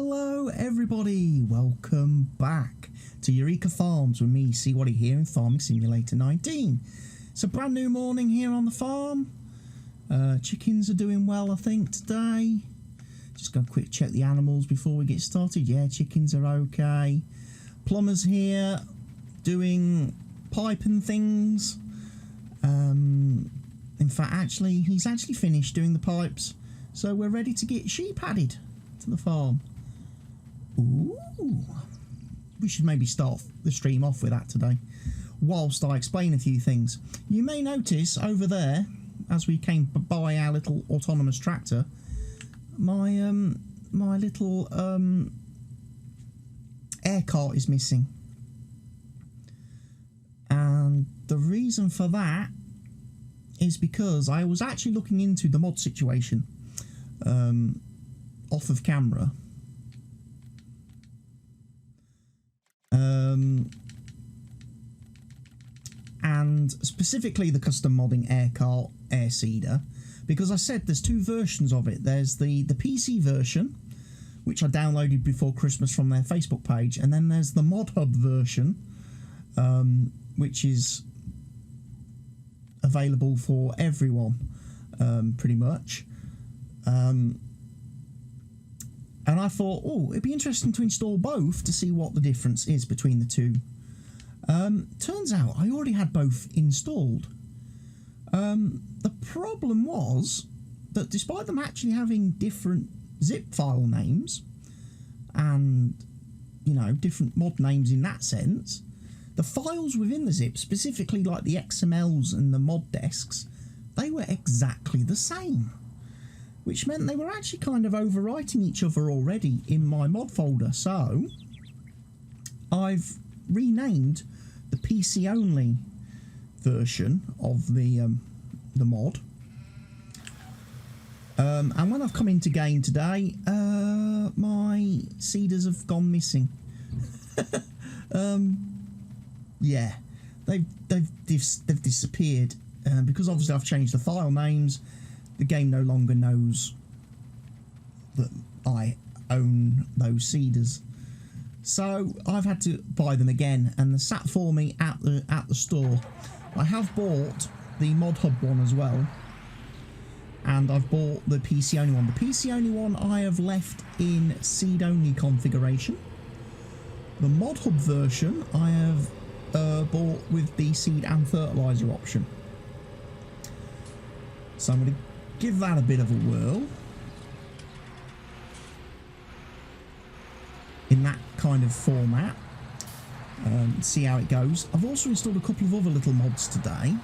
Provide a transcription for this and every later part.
Hello everybody, welcome back to Eureka Farms with me, CWATTYESO here in Farming Simulator 19. It's a brand new morning here on the farm. Chickens are doing well I think today. Just going to quick check the animals before we get started. Yeah, chickens are okay. Plumber's here doing piping things. In fact, he's actually finished doing the pipes. So we're ready to get sheep added to the farm. Ooh. We should maybe start the stream off with that today, whilst I explain a few things. You may notice over there, as we came by our little autonomous tractor, my my little air cart is missing. And the reason for that is because I was actually looking into the mod situation off of camera. And specifically the custom modding air cart air seeder, because I said there's two versions of it. There's the PC version, which I downloaded before Christmas from their Facebook page, and then there's the mod hub version, which is available for everyone, pretty much. And I thought, oh, it'd be interesting to install both to see what the difference is between the two. Turns out I already had both installed. The problem was that despite them actually having different zip file names and, you know, different mod names in that sense, the files within the zip, specifically like the XMLs and the mod desks, they were exactly the same, which meant they were actually kind of overwriting each other already in my mod folder. So I've renamed the PC only version of the mod, and when I've come into game today, my seeders have gone missing. Yeah, they've disappeared, because obviously I've changed the file names. The game no longer knows that I own those seeders, so I've had to buy them again, and they're sat for me at the store. I have bought the mod hub one as well, and I've bought the PC only one. The PC only one I have left in seed only configuration. The mod hub version I have bought with the seed and fertilizer option. So I'm going to give that a bit of a whirl in that kind of format, see how it goes. I've also installed a couple of other little mods today,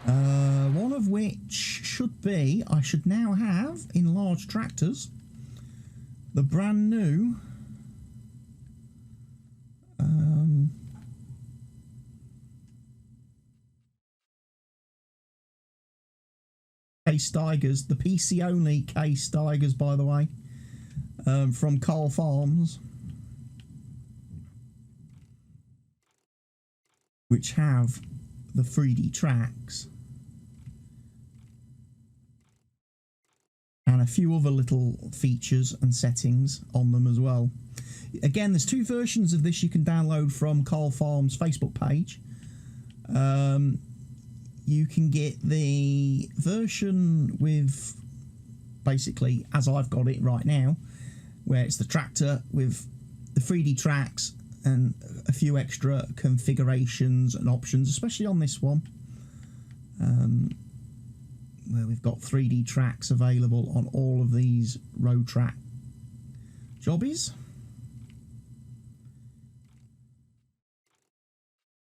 one of which should be, I should now have in large tractors, the brand new Steigers, the PC only Case Steigers, by the way, from Carl Farms, which have the 3D tracks and a few other little features and settings on them as well. Again, there's two versions of this you can download from Carl Farms' Facebook page. You can get the version with, basically, as I've got it right now, where it's the tractor with the 3D tracks and a few extra configurations and options, especially on this one, where we've got 3D tracks available on all of these road track jobbies.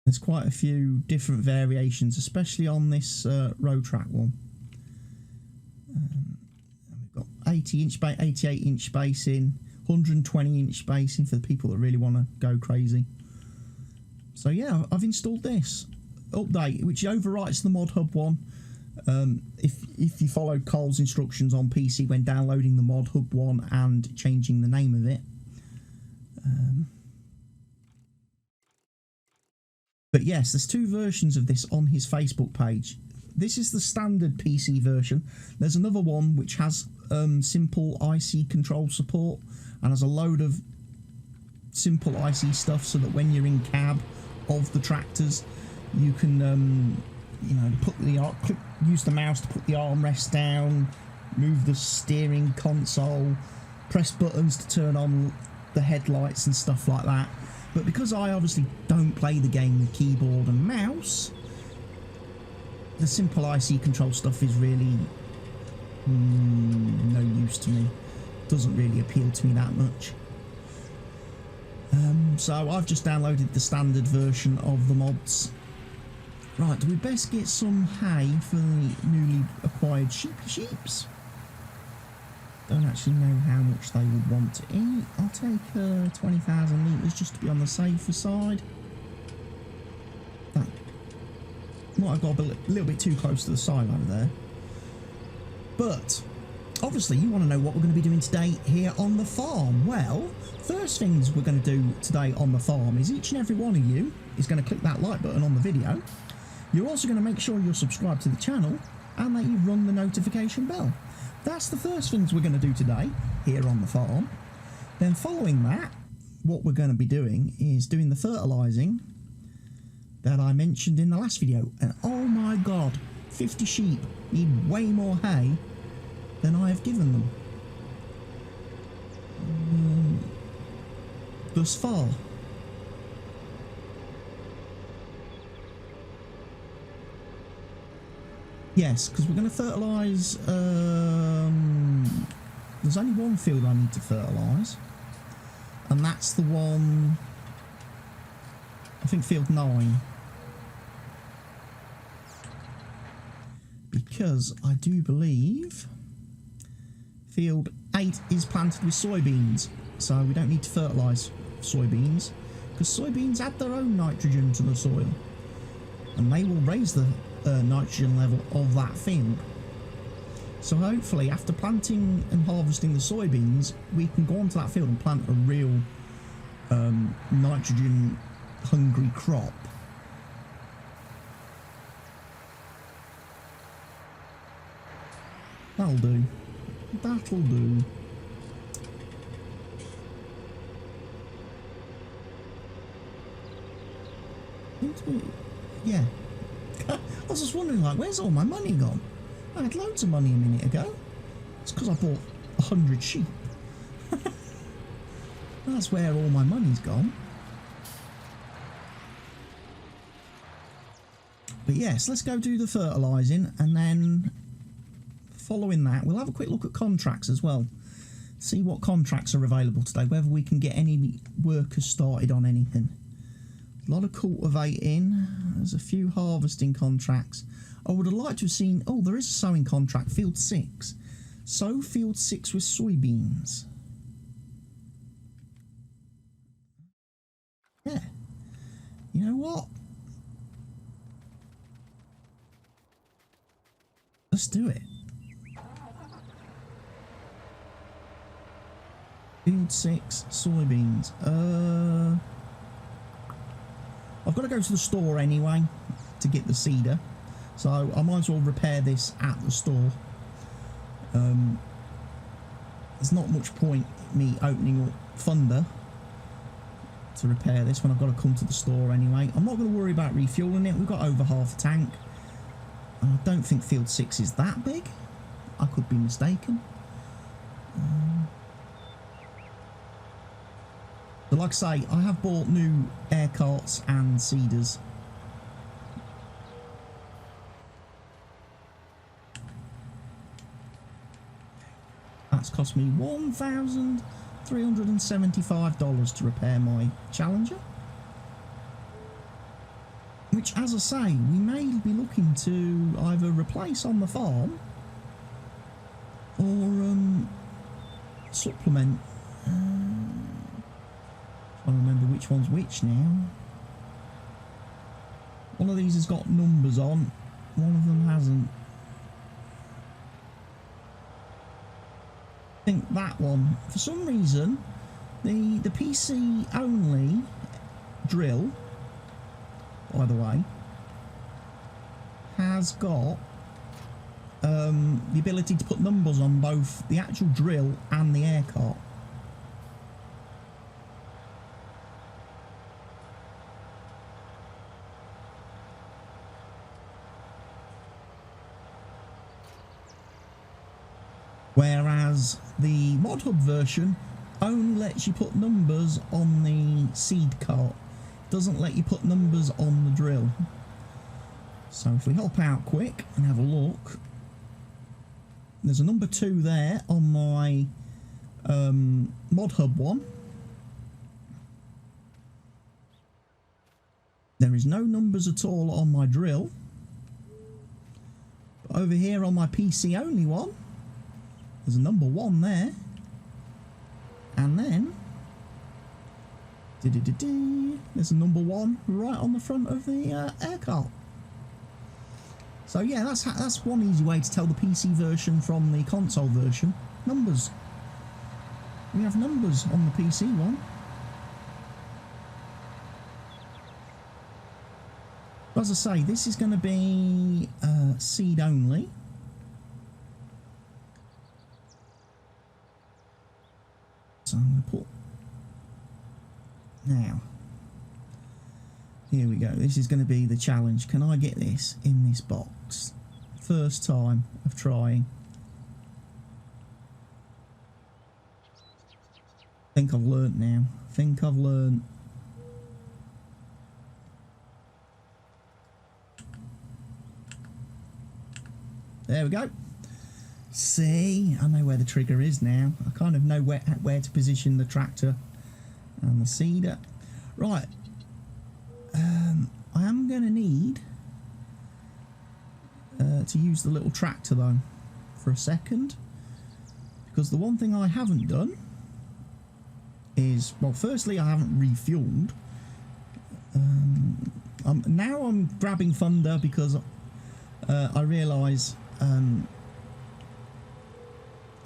There's quite a few different variations, especially on this road track one. We've got 80-inch, 88-inch spacing, 120-inch spacing for the people that really want to go crazy. So yeah, I've installed this update, which overwrites the mod hub one. If you followed Carl's instructions on PC when downloading the mod hub one and changing the name of it. But yes, there's two versions of this on his Facebook page. this is the standard PC version. There's another one which has simple IC control support and has a load of simple IC stuff, so that when you're in cab of the tractors, you can you know, use the mouse to put the armrest down, move the steering console, press buttons to turn on the headlights and stuff like that. But because I obviously don't play the game with keyboard and mouse, the simple IC control stuff is really no use to me. Doesn't really appeal to me that much. So I've just downloaded the standard version of the mods. Right, do we best get some hay for the newly acquired sheeps? Don't actually know how much they would want to eat. I'll take 20,000 litres just to be on the safer side. That might have got a little bit too close to the silo there. But obviously you want to know what we're going to be doing today here on the farm. Well, first things we're going to do today on the farm is each and every one of you is going to click that like button on the video. You're also going to make sure you're subscribed to the channel and that you've rung the notification bell. That's the first things we're going to do today here on the farm. Then following that, what we're going to be doing is doing the fertilising that I mentioned in the last video. And oh my god, 50 sheep need way more hay than I have given them thus far. Yes, because we're going to fertilise. There's only one field I need to fertilise, and that's the one, I think, field 9. Because I do believe field 8 is planted with soybeans, so we don't need to fertilise soybeans, because soybeans add their own nitrogen to the soil, and they will raise the nitrogen level of that field. So hopefully after planting and harvesting the soybeans, we can go onto that field and plant a real nitrogen hungry crop. That'll do. That'll do. Yeah. I was just wondering, like, where's all my money gone? I had loads of money a minute ago. It's because I bought 100 sheep. That's where all my money's gone. But yes, let's go do the fertilising, and then following that, we'll have a quick look at contracts as well. See what contracts are available today, whether we can get any workers started on anything. A lot of cultivating. There's a few harvesting contracts. I would have liked to have seen... Oh, there is a sowing contract. Field 6. Sow field 6 with soybeans. Yeah. You know what? Let's do it. Field 6 soybeans. I've got to go to the store anyway to get the seeder, so I might as well repair this at the store. There's not much point me opening up Thunder to repair this when I've got to come to the store anyway. I'm not going to worry about refueling it. We've got over half a tank, and I don't think field 6 is that big. I could be mistaken. But like I say, I have bought new air carts and seeders. That's cost me $1,375 to repair my Challenger. Which, as I say, we may be looking to either replace on the farm or supplement. I don't remember which one's which now. One of these has got numbers on, one of them hasn't. I think that one, for some reason, the PC only drill, by the way, has got the ability to put numbers on both the actual drill and the air cart. Whereas the mod hub version only lets you put numbers on the seed cart, doesn't let you put numbers on the drill. So if we hop out quick and have a look, there's a number 2 there on my mod hub one. There is no numbers at all on my drill. But over here on my PC only one, there's a number 1 there. And then there's a number 1 right on the front of the air cart. So yeah, that's one easy way to tell the PC version from the console version. Numbers. We have numbers on the PC one. As I say, this is going to be seed only. So I'm going to put... Now, here we go. This is going to be the challenge. Can I get this in this box? First time of trying. I think I've learnt now. I think I've learnt. There we go. See, I know where the trigger is now. I kind of know where to position the tractor and the seeder. Right. I am going to need to use the little tractor though for a second, because the one thing I haven't done is, well, firstly I haven't refueled. Now I'm grabbing Thunder because I realise I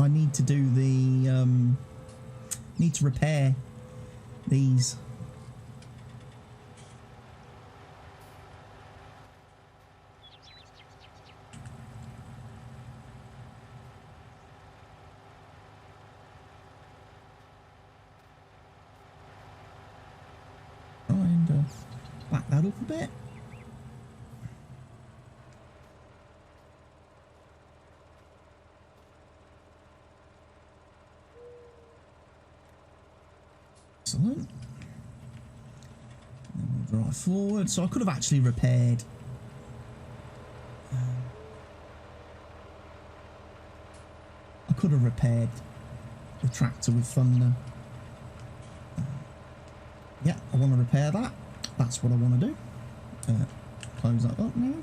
need to do the need to repair these. And back that up a bit. Excellent. And then we'll drive forward. So I could have actually repaired. I could have repaired the tractor with Thunder. Yeah, I want to repair that. That's what I want to do. Close that up now.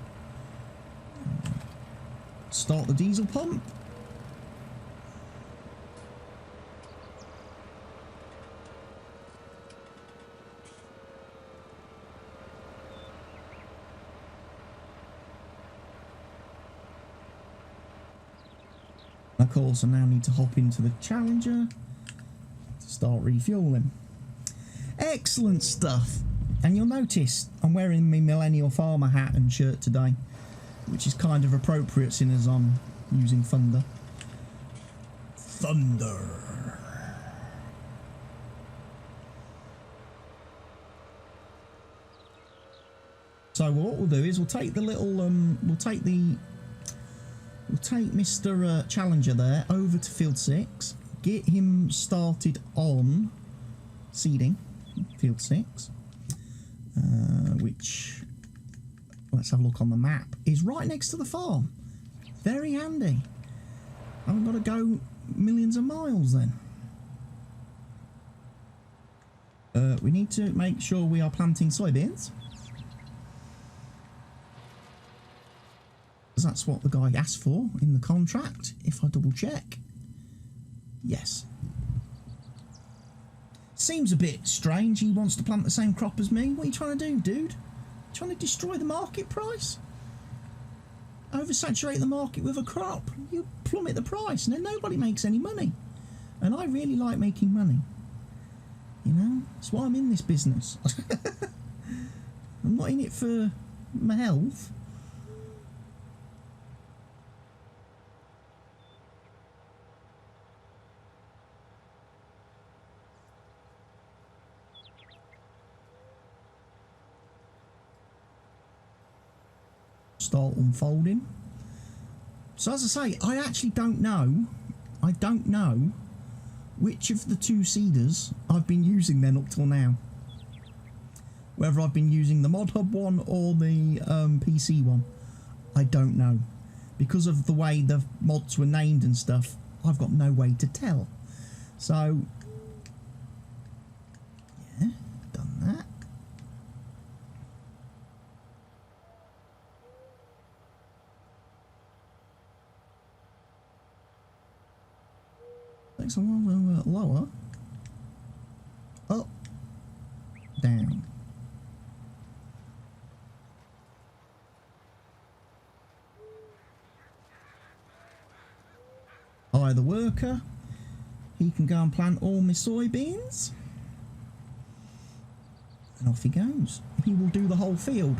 Start the diesel pump. Of course, I now need to hop into the Challenger to start refueling. Excellent stuff. And you'll notice I'm wearing my Millennial Farmer hat and shirt today, which is kind of appropriate seeing as I'm using Thunder. Thunder. So what we'll do is we'll take the little we'll take Mr. Challenger there over to field 6, get him started on seeding field 6, which, let's have a look on the map, is right next to the farm. Very handy. I haven't got to go millions of miles then. We need to make sure we are planting soybeans, because that's what the guy asked for in the contract, if I double check. Yes. Seems a bit strange he wants to plant the same crop as me. What are you trying to do, dude? Trying to destroy the market price? Oversaturate the market with a crop? You plummet the price and then nobody makes any money. And I really like making money. You know? That's why I'm in this business. I'm not in it for my health. start unfolding. So as I say, I actually don't know. I don't know which of the two seeders I've been using then up till now. Whether I've been using the Mod Hub one or the PC one, I don't know. Because of the way the mods were named and stuff, I've got no way to tell. So, yeah, done that. Takes a while lower. Up. Down. Hi, the worker. He can go and plant all my soybeans. And off he goes. He will do the whole field.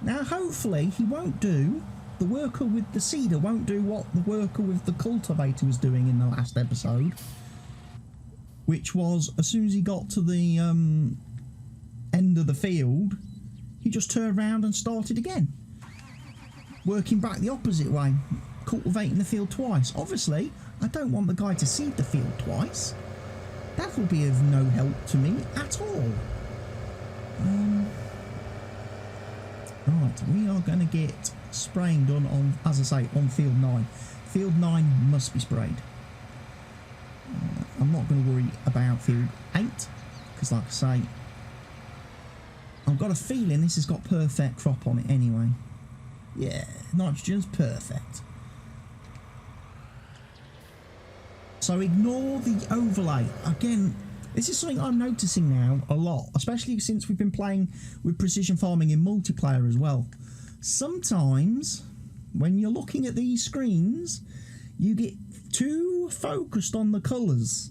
Now, hopefully, he won't do... The worker with the seeder won't do what the worker with the cultivator was doing in the last episode. Which was, as soon as he got to the end of the field, he just turned around and started again. Working back the opposite way. Cultivating the field twice. Obviously, I don't want the guy to seed the field twice. That will be of no help to me at all. Right, we are going to get spraying done on, as I say, on field 9. Field 9 must be sprayed. I'm not going to worry about field 8, because like I say, I've got a feeling this has got perfect crop on it anyway. Yeah, nitrogen's perfect. So ignore the overlay. Again, this is something I'm noticing now a lot, especially since we've been playing with precision farming in multiplayer as well. Sometimes, when you're looking at these screens, you get too focused on the colours.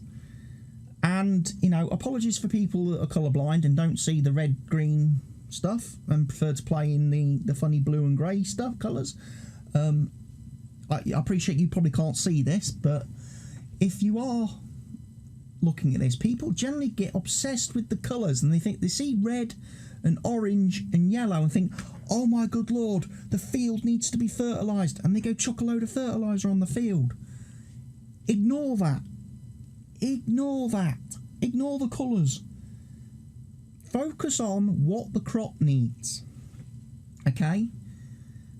And, you know, apologies for people that are colourblind and don't see the red, green stuff and prefer to play in the funny blue and grey stuff, colours. I appreciate you probably can't see this, but if you are looking at this, people generally get obsessed with the colours and they see red and orange and yellow and think, oh my good lord, the field needs to be fertilised, and they go chuck a load of fertiliser on the field. Ignore that. Ignore that. Ignore the colours. Focus on what the crop needs. Okay?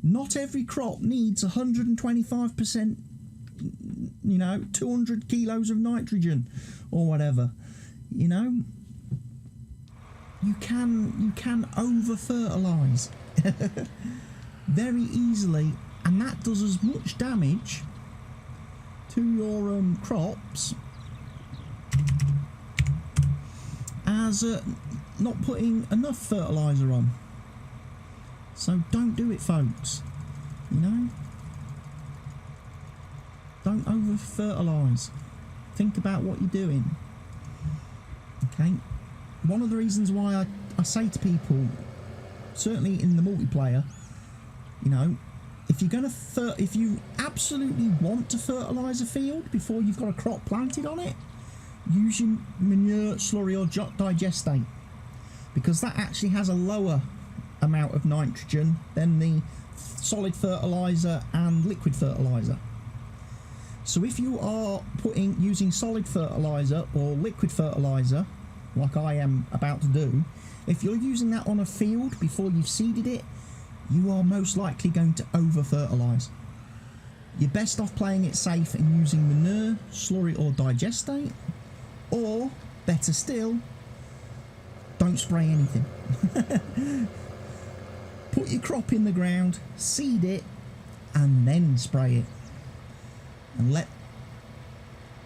Not every crop needs 125%, you know, 200 kilos of nitrogen or whatever. You know? You can over-fertilise very easily, and that does as much damage to your crops as not putting enough fertiliser on. So don't do it, folks. You know? Don't over-fertilise. Think about what you're doing. Okay? One of the reasons why I say to people, certainly in the multiplayer, you know, if you absolutely want to fertilise a field before you've got a crop planted on it, use your manure, slurry or digestate, because that actually has a lower amount of nitrogen than the solid fertiliser and liquid fertiliser. So if you are using solid fertiliser or liquid fertiliser, like I am about to do, if you're using that on a field before you've seeded it, you are most likely going to over-fertilise. You're best off playing it safe and using manure, slurry or digestate, or, better still, don't spray anything. Put your crop in the ground, seed it, and then spray it. And let,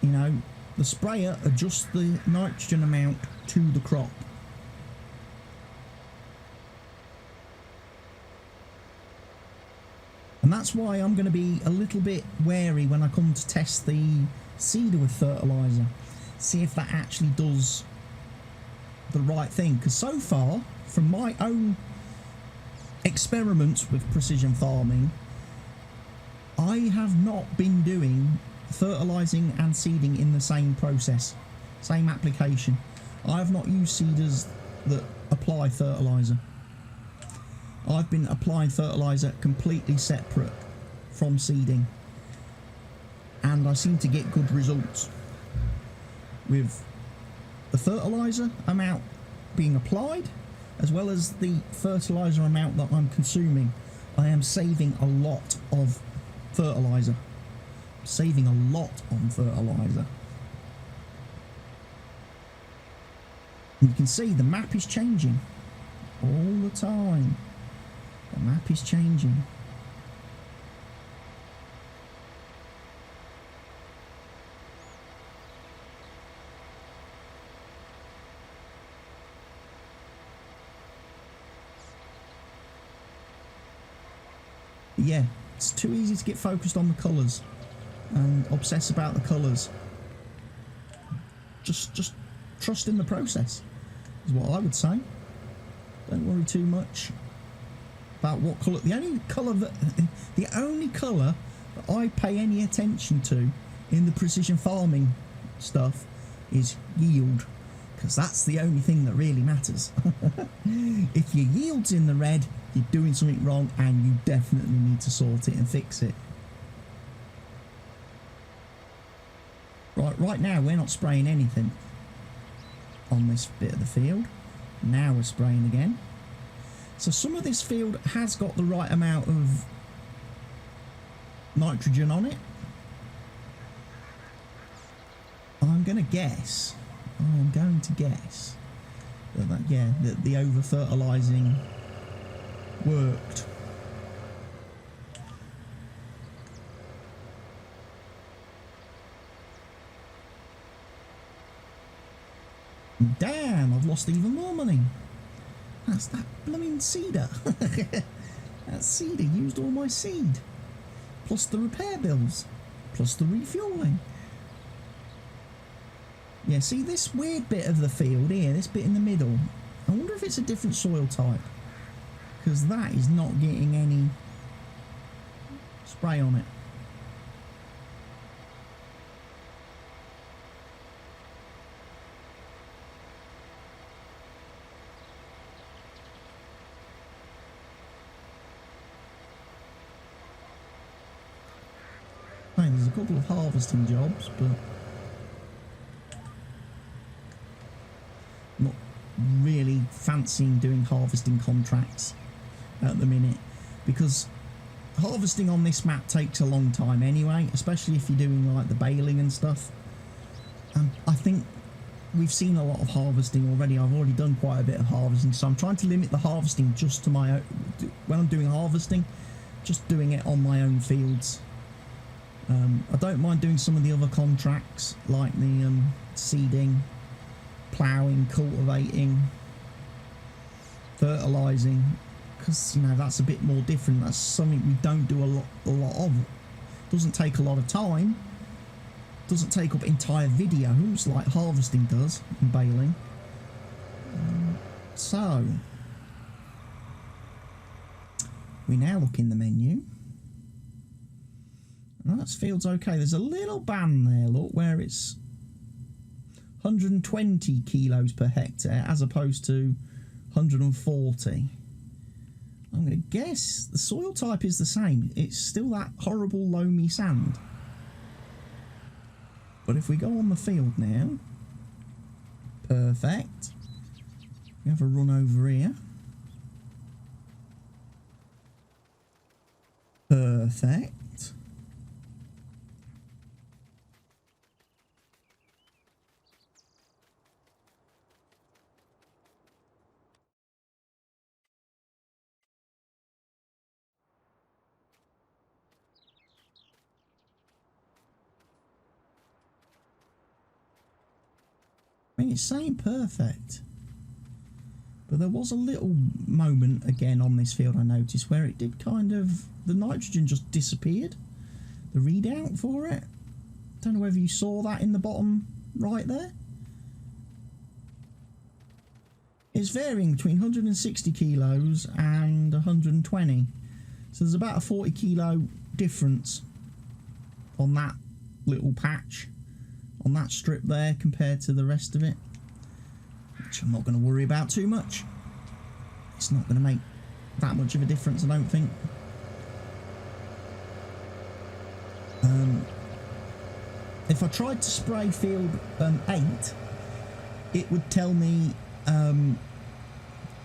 you know, the sprayer adjust the nitrogen amount to the crop. And that's why I'm going to be a little bit wary when I come to test the seeder with fertiliser. See if that actually does the right thing. Because so far, from my own experiments with precision farming, I have not been doing fertilising and seeding in the same process, same application. I have not used seeders that apply fertiliser. I've been applying fertiliser completely separate from seeding, and I seem to get good results with the fertiliser amount being applied as well as the fertiliser amount that I'm consuming. I am saving a lot of fertiliser. Saving a lot on fertiliser. You can see the map is changing all the time. The map is changing. Yeah, it's too easy to get focused on the colours and obsess about the colours. Just trust in the process is what I would say. Don't worry too much about what colour. The only colour that I pay any attention to in the precision farming stuff is yield, because that's the only thing that really matters. If your yield's in the red, you're doing something wrong, and you definitely need to sort it and fix it. Right now we're not spraying anything on this bit of the field. Now we're spraying again. So some of this field has got the right amount of nitrogen on it. I'm going to guess that the over fertilising worked. Damn, I've lost even more money. That's that blooming seeder. That seeder used all my seed, plus the repair bills, plus the refueling. Yeah, see this weird bit of the field here, this bit in the middle, I wonder if it's a different soil type, because that is not getting any spray on it. Hey, there's a couple of harvesting jobs, but not really fancying doing harvesting contracts at the minute, because harvesting on this map takes a long time anyway, especially if you're doing like the baling and stuff. And I think we've seen a lot of harvesting already. I've already done quite a bit of harvesting, so I'm trying to limit the harvesting just to my own. When I'm doing harvesting, just doing it on my own fields. I don't mind doing some of the other contracts like the seeding, ploughing, cultivating, fertilising, because you know that's a bit more different. That's something we don't do a lot of. Doesn't take a lot of time. Doesn't take up entire videos like harvesting does and baling. So we now look in the menu. That field's okay. There's a little band there, look, where it's 120 kilos per hectare as opposed to 140. I'm going to guess the soil type is the same. It's still that horrible loamy sand. But if we go on the field now, perfect. We have a run over here. Perfect. I mean, it's saying perfect, but there was a little moment again on this field I noticed where it did kind of, the nitrogen just disappeared, the readout for it. Don't know whether you saw that in the bottom right there. It's varying between 160 kilos and 120, so there's about a 40 kilo difference on that little patch, on that strip there compared to the rest of it, which I'm not going to worry about too much. It's not going to make that much of a difference, I don't think. If I tried to spray field 8, it would tell me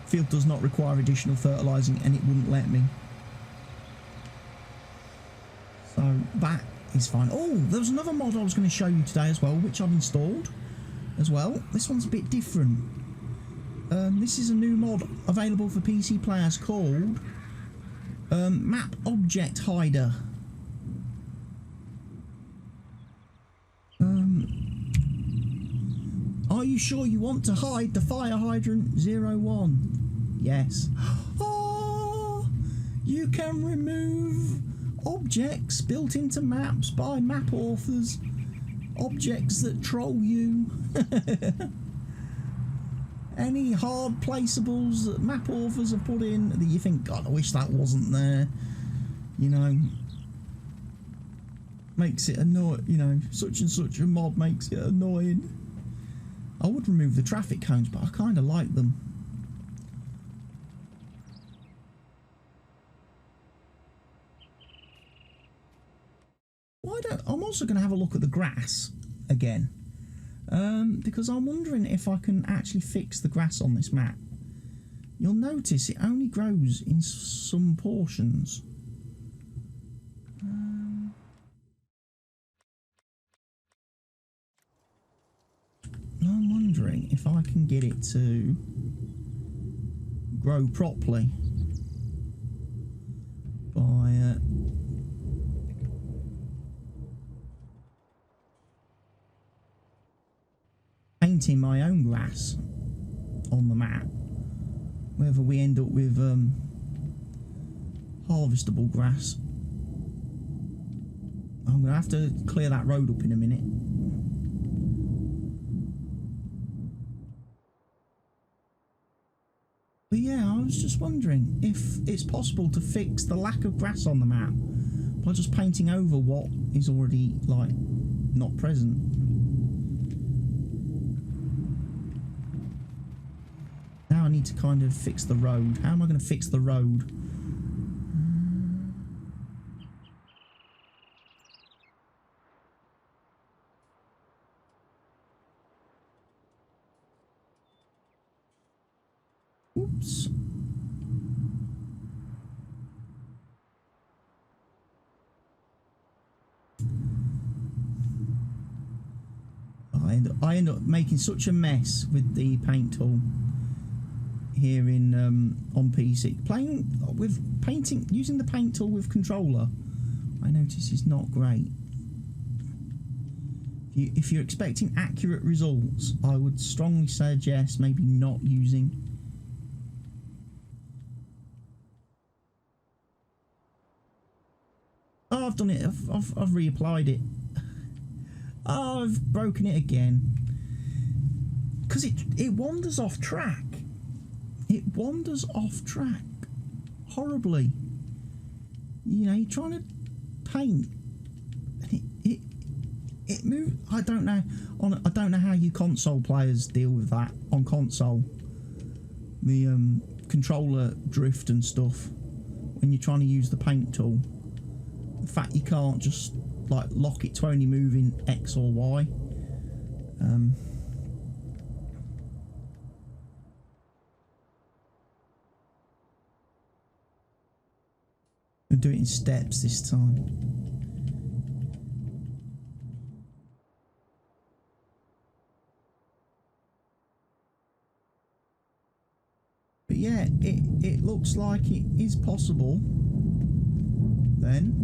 field does not require additional fertilising, and it wouldn't let me. So that is fine. Oh, there was another mod I was going to show you today as well, which I've installed as well. This one's a bit different. This is a new mod available for PC players called Map Object Hider. Are you sure you want to hide the fire hydrant 01? Yes. Oh, you can remove objects built into maps by map authors. Objects that troll you. Any hard placeables that map authors have put in that you think, God, I wish that wasn't there. You know, makes it annoying. You know, such and such a mod makes it annoying. I would remove the traffic cones, but I kind of like them. Why don't I'm also going to have a look at the grass again, because I'm wondering if I can actually fix the grass on this map. You'll notice it only grows in some portions. I'm wondering if I can get it to grow properly by painting my own grass on the map. Whether we end up with harvestable grass. I'm going to have to clear that road up in a minute. But yeah, I was just wondering if it's possible to fix the lack of grass on the map by just painting over what is already, like, not present. Now I need to kind of fix the road. How am I going to fix the road? Oops. I end up making such a mess with the paint tool here in on PC. Playing with painting using the paint tool with controller, I notice is not great. If you're expecting accurate results, I would strongly suggest maybe not using. Oh, I've done it. I've reapplied it. Oh, I've broken it again. Because it wanders off track. It wanders off track horribly. You know, you're trying to paint, and it moves. I don't know. I don't know how you console players deal with that on console. The controller drift and stuff when you're trying to use the paint tool. The fact you can't just like lock it to only moving X or Y. We'll do it in steps this time. But yeah, it looks like it is possible then.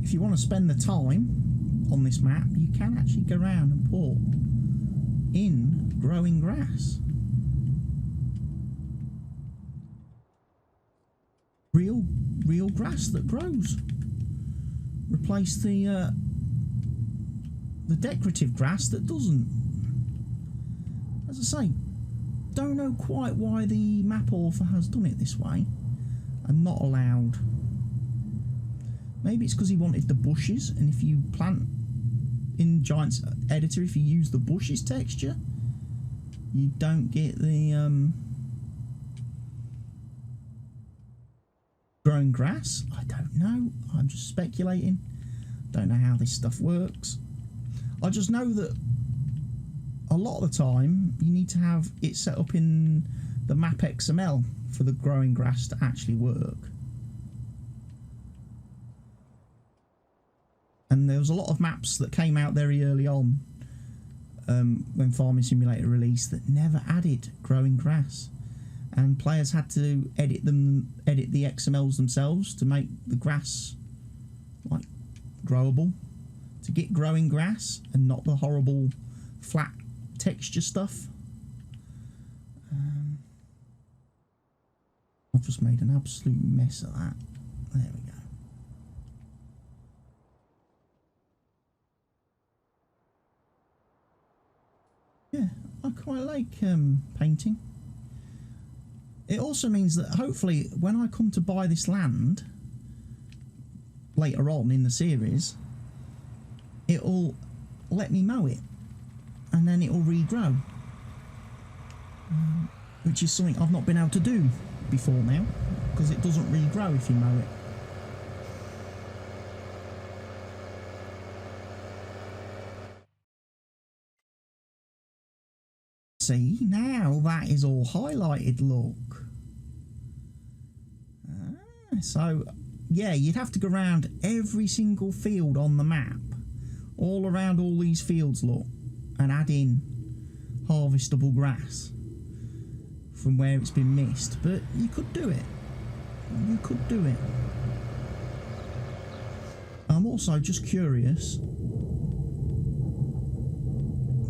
If you want to spend the time on this map, you can actually go around and put in growing grass. Real grass that grows. Replace the decorative grass that doesn't. As I say, don't know quite why the map author has done it this way and not allowed. Maybe it's because he wanted the bushes, and if you plant in Giant's editor, if you use the bushes texture, you don't get the growing grass? I don't know. I'm just speculating. Don't know how this stuff works. I just know that a lot of the time you need to have it set up in the map XML for the growing grass to actually work. And there was a lot of maps that came out very early on when Farming Simulator released that never added growing grass, and players had to edit the XMLs themselves to make the grass like growable, to get growing grass and not the horrible flat texture stuff. I've just made an absolute mess of that. There we go. Yeah, I quite like painting. It also means that hopefully when I come to buy this land later on in the series, it'll let me mow it and then it'll regrow, which is something I've not been able to do before now, because it doesn't regrow if you mow it. See, now that is all highlighted, look. So, yeah, you'd have to go around every single field on the map, all around all these fields, look, and add in harvestable grass from where it's been missed. But you could do it. You could do it. I'm also just curious,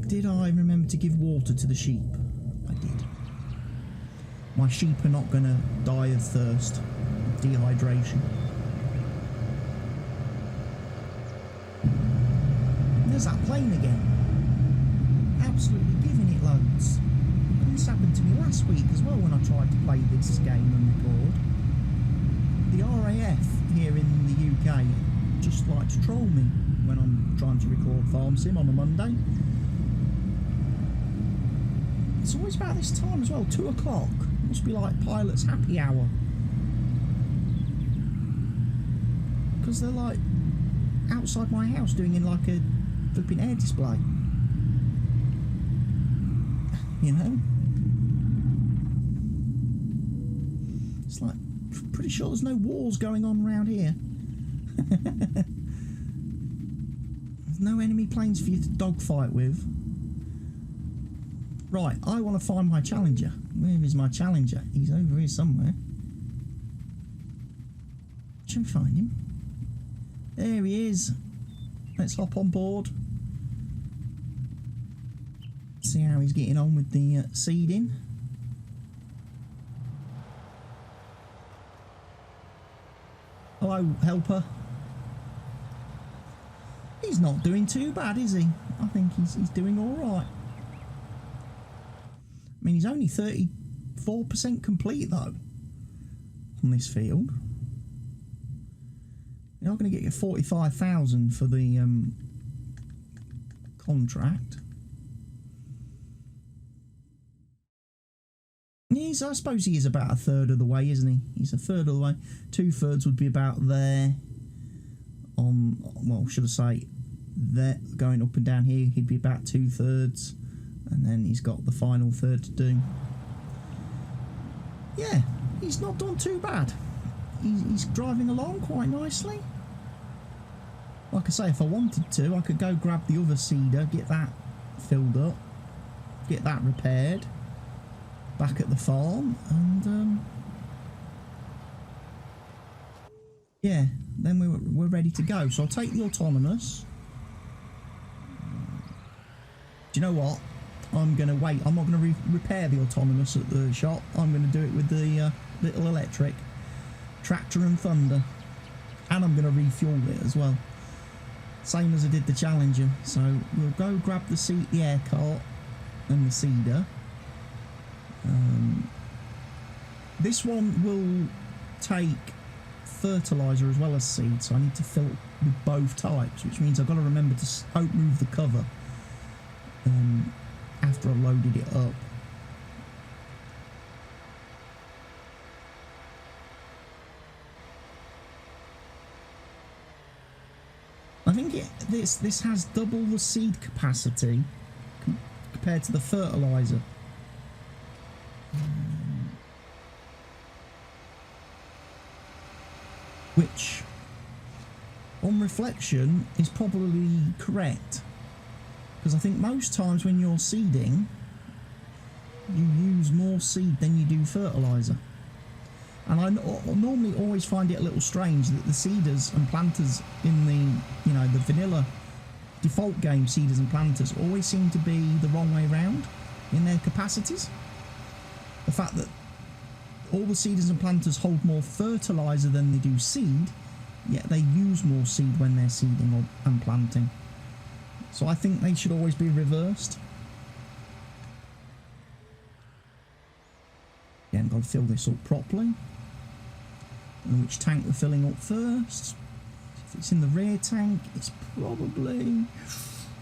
did I remember to give water to the sheep? I did. My sheep are not going to die of thirst, dehydration. There's that plane again. Absolutely giving it loads. And this happened to me last week as well when I tried to play this game and record. The RAF here in the UK just like to troll me when I'm trying to record Farm Sim on a Monday. It's always about this time as well, 2 o'clock. Must be like pilot's happy hour. Because they're like outside my house doing in like a flipping air display. You know? It's like, pretty sure there's no wars going on around here. There's no enemy planes for you to dogfight with. Right, I want to find my challenger. Where is my challenger? He's over here somewhere. Shall we find him? There he is. Let's hop on board. See how he's getting on with the seeding. Hello, helper. He's not doing too bad, is he? I think he's doing all right. I mean, he's only 34% complete, though, on this field. You're not going to get your 45,000 for the contract. I suppose he is about a third of the way, isn't he? He's a third of the way. 2/3 would be about there. On, well, should I say, there, going up and down here, he'd be about 2/3. And then he's got the final third to do. Yeah, he's not done too bad. He's driving along quite nicely. Like I say, if I wanted to, I could go grab the other seeder, get that filled up, get that repaired, back at the farm, and yeah, then we're ready to go. So I'll take the autonomous. Do you know what? I'm going to wait. I'm not going to repair the autonomous at the shop. I'm going to do it with the little electric tractor and thunder, and I'm going to refuel it as well, same as I did the Challenger. So we'll go grab the air cart and the seeder. This one will take fertilizer as well as seed, so I need to fill it with both types, which means I've got to remember to remove the cover after I've loaded it up. think this has double the seed capacity compared to the fertilizer. Which, on reflection, is probably correct. Because I think most times when you're seeding, you use more seed than you do fertilizer. And I normally always find it a little strange that the seeders and planters in the, the vanilla default game seeders and planters always seem to be the wrong way round in their capacities. The fact that all the seeders and planters hold more fertilizer than they do seed, yet they use more seed when they're seeding and planting. So I think they should always be reversed. Again, got to fill this up properly. And which tank we're filling up first. If it's in the rear tank, it's probably...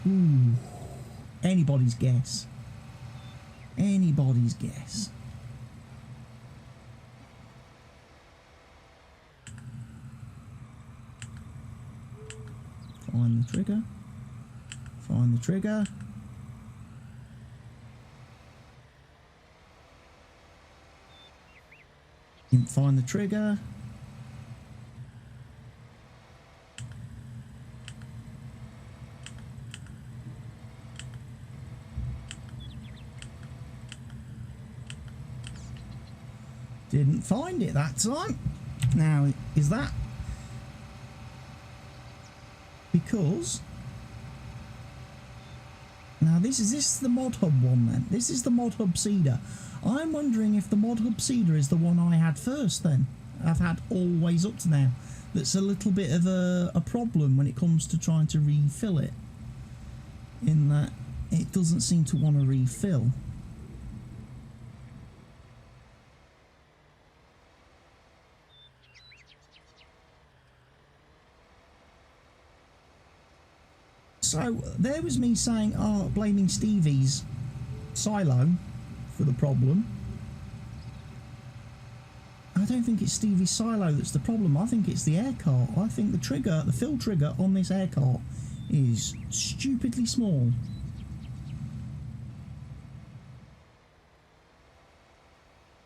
Ooh, anybody's guess. Anybody's guess. Find the trigger. Find the trigger. Didn't find the trigger. Didn't find it that time. Now, is that because... Now, this is the mod hub one then. This is the mod hub seeder. I'm wondering if the mod hub seeder is the one I had first then. I've had always up to now. That's a little bit of a problem when it comes to trying to refill it. In that it doesn't seem to want to refill. So there was me saying, blaming Stevie's silo for the problem. I don't think it's Stevie's silo that's the problem. I think it's the air cart. I think the trigger, the fill trigger on this air cart is stupidly small.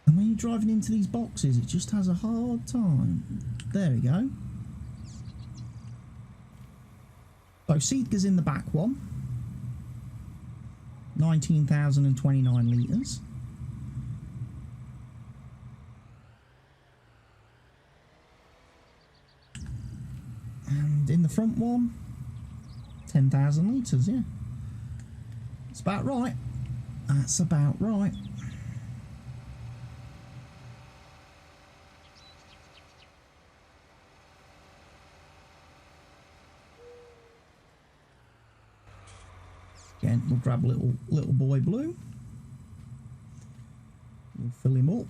And when you're driving into these boxes, it just has a hard time. There we go. So Seedger's in the back one, 19,029 litres. And in the front one, 10,000 litres, yeah. That's about right. That's about right. Again, we'll grab little boy blue. We'll fill him up.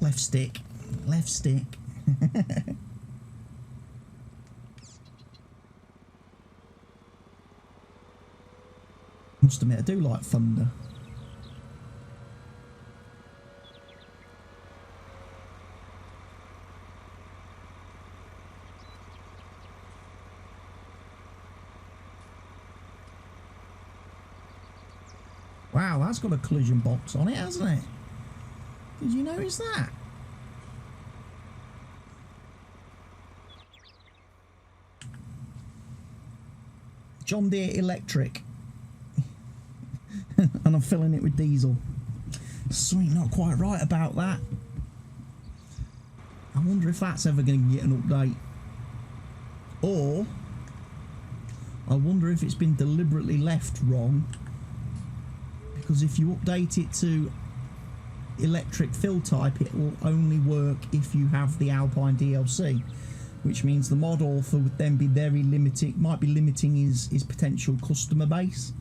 Left stick. Left stick. Must admit, I do like thunder. Wow, that's got a collision box on it, hasn't it? Did you notice that? John Deere electric. And I'm filling it with diesel. Something not quite right about that. I wonder if that's ever going to get an update. Or I wonder if it's been deliberately left wrong. Because if you update it to electric fill type, it will only work if you have the Alpine DLC, which means the mod author would then be very limiting, might be limiting his potential customer base,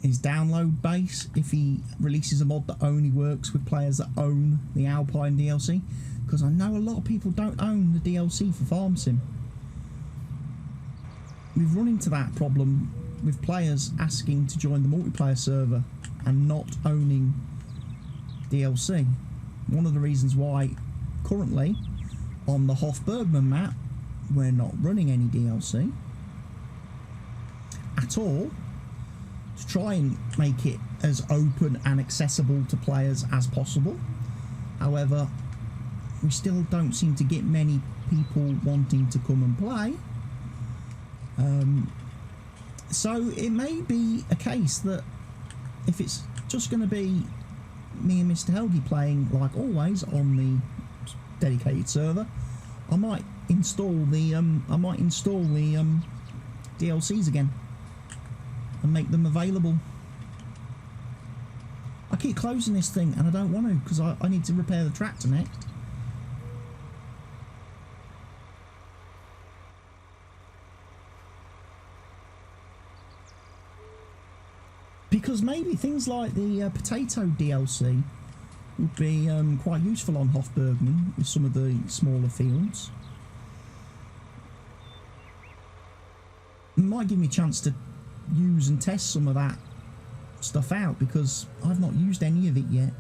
his download base, if he releases a mod that only works with players that own the Alpine DLC. Because I know a lot of people don't own the DLC for Farm Sim. We've run into that problem with players asking to join the multiplayer server and not owning DLC. one of the reasons why currently on the Hofbergman map we're not running any DLC at all, to try and make it as open and accessible to players as possible. However, we still don't seem to get many people wanting to come and play. So it may be a case that if it's just going to be me and Mr. Helgi playing like always on the dedicated server, I might install the DLCs again and make them available. I keep closing this thing and I don't want to, because I need to repair the tractor next. Because maybe things like the potato DLC would be quite useful on Hofbergman with some of the smaller fields. It might give me a chance to use and test some of that stuff out, because I've not used any of it yet.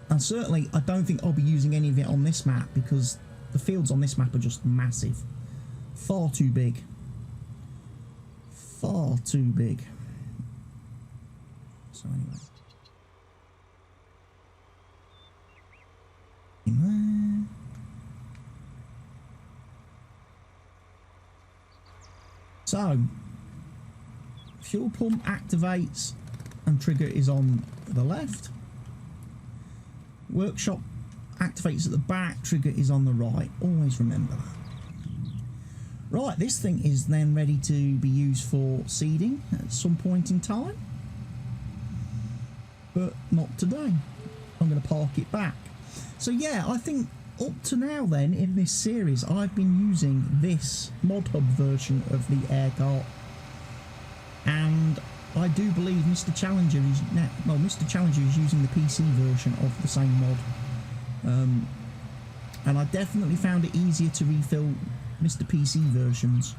And certainly I don't think I'll be using any of it on this map, because the fields on this map are just massive. Far too big. Far too big. So anyway. In there. So, fuel pump activates and trigger is on the left. Workshop activates at the back, trigger is on the right. Always remember that. Right, this thing is then ready to be used for seeding at some point in time. But not today. I'm going to park it back. So yeah, I think up to now then in this series I've been using this mod hub version of the air cart, and I do believe Mr. Challenger is Mr. Challenger is using the PC version of the same mod, and I definitely found it easier to refill Mr. PC versions.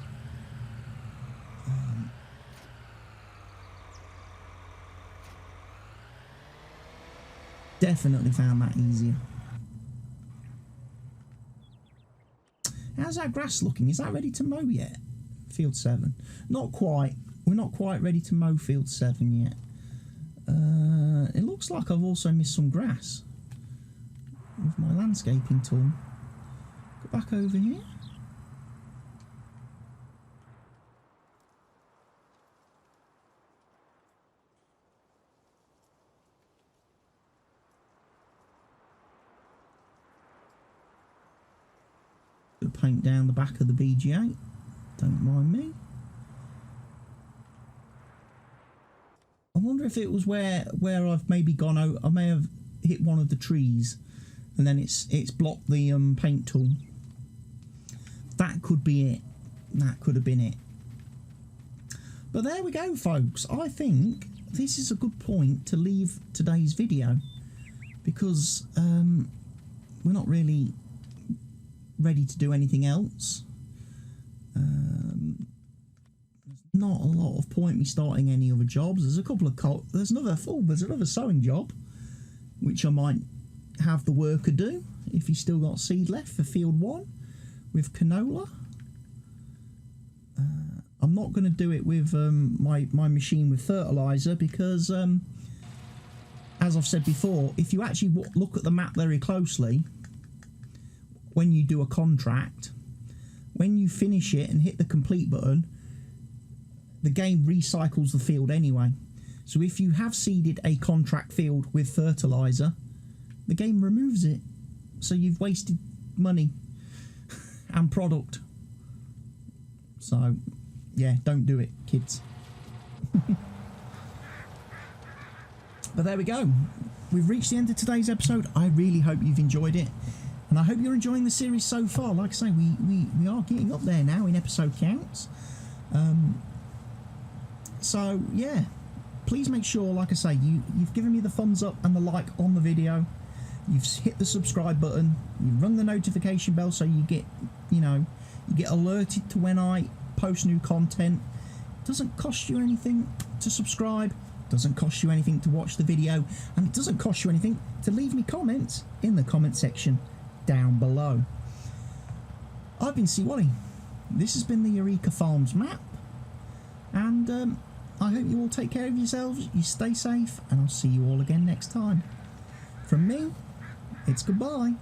Definitely found that easier. How's that grass looking? Is that ready to mow yet? Field 7. Not quite. We're not quite ready to mow field 7 yet. It looks like I've also missed some grass with my landscaping tool. Go back over here. Paint down the back of the BG8, don't mind me. I wonder if it was where I've maybe gone out. I may have hit one of the trees and then it's blocked the paint tool. That could be it. That could have been it. But there we go, folks. I think this is a good point to leave today's video, because we're not really ready to do anything else. There's not a lot of point me starting any other jobs. There's a couple of there's another sowing job which I might have the worker do if he's still got seed left for field 1 with canola. I'm not going to do it with my machine with fertilizer, because as I've said before, if you actually look at the map very closely, when you do a contract, when you finish it and hit the complete button, the game recycles the field anyway. So if you have seeded a contract field with fertilizer, the game removes it. So you've wasted money and product. So yeah, don't do it, kids. But there we go. We've reached the end of today's episode. I really hope you've enjoyed it. And I hope you're enjoying the series so far. Like I say, we are getting up there now in episode counts. So, yeah. Please make sure, like I say, you've given me the thumbs up and the like on the video. You've hit the subscribe button. You've rung the notification bell so you get, you get alerted to when I post new content. It doesn't cost you anything to subscribe. Doesn't cost you anything to watch the video, and it doesn't cost you anything to leave me comments in the comment section down below. I've been CWATTY. This has been the Eureka Farms map, and I hope you all take care of yourselves, you stay safe, and I'll see you all again next time. From me, it's goodbye.